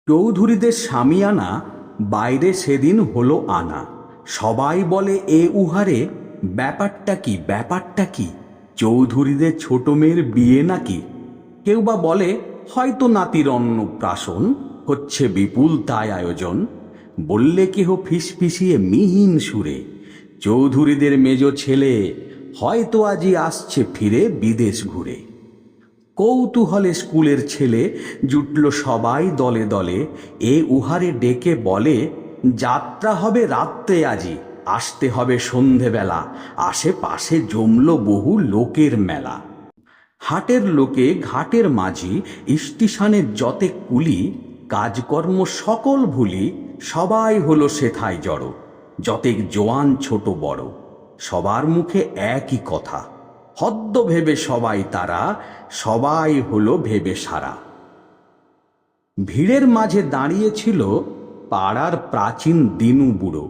চৌধুরীদের সামিয়ানা বাইরে সেদিন হলো আনা। সবাই বলে এ উহারে, ব্যাপারটা কি? চৌধুরীদের ছোট মেয়ের বিয়ে নাকি? কেউ বা বলে হয়তো নাতির অন্নপ্রাশন, হচ্ছে বিপুল তাই আয়োজন। বললে কেহ ফিসফিসিয়ে মিহিন সুরে, চৌধুরীদের মেজ ছেলে হয়তো আজই আসছে ফিরে বিদেশ ঘুরে। কৌতূহলে স্কুলের ছেলে জুটল সবাই দলে দলে, এ উহারে ডেকে বলে যাত্রা হবে রাত্রে আজি, আসতে হবে সন্ধেবেলা, আশেপাশে জমল বহু লোকের মেলা। হাটের লোকে, ঘাটের মাঝি, স্টেশনের যতে কুলি, কাজকর্ম সকল ভুলি সবাই হলো সেথায় জড়ো। যতেক জোয়ান ছোট বড়, সবার মুখে একই কথা, হদ্দ ভেবে সবাই তারা, সবাই হলো ভেবে সারা। ভিড়ের মাঝে দাঁড়িয়েছিল পাড়ার প্রাচীন দিনু বুড়ো।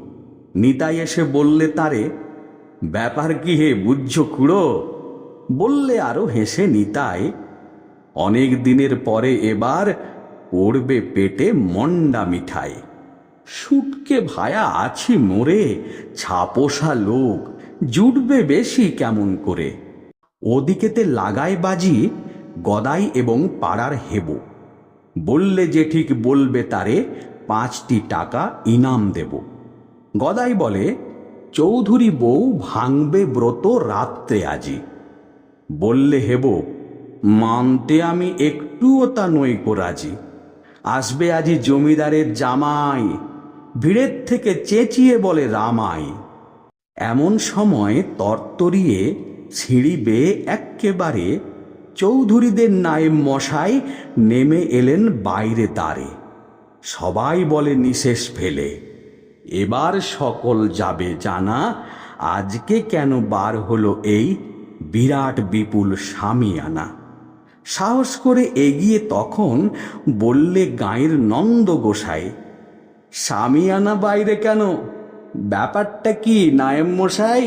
নিতাই এসে বললে তারে, ব্যাপার কি হে বুঝছো খুড়ো? বললে আরো হেসে নিতাই, অনেক দিনের পরে এবার পড়বে পেটে মন্ডা মিঠাই। সুটকে ভায়া আছি মোরে, ছাপোষা লোক জুটবে বেশি কেমন করে। ওদিকেতে লাগায় বাজি গদাই এবং পাড়ার হেবো। বললে যে ঠিক বলবে তারে 5টি টাকা ইনাম দেব। গদাই বলে, চৌধুরী বউ ভাঙবে ব্রত রাত্রে আজি। বললে হেবো, মানতে আমি একটুও তা নইকো রাজি। আসবে আজি জমিদারের জামাই, ভিড়ের থেকে চেঁচিয়ে বলে রামাই। এমন সময় তরতরিয়ে সিঁড়ি বেয়ে এক্কেবারে চৌধুরীদের নায়েব মশাই নেমে এলেন বাইরে দ্বারে। সবাই বলে নিশেষ ফেলে, এবার সকল যাবে জানা, আজকে কেন বার হলো এই বিরাট বিপুল সামিয়ানা। সাহস করে এগিয়ে তখন বললে গাঁয়ের নন্দ গোসাই, সামিয়ানা বাইরে কেন, ব্যাপারটা কি নায়েব মশাই?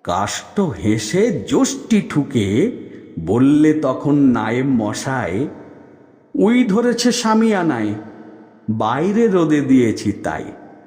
কাষ্ঠ হেসে যষ্টি ঠুকে বললে তখন নায়েব মশাই, উই ধরেছে সামিয়ানায়, বাইরে রোদে দিয়েছি তাই।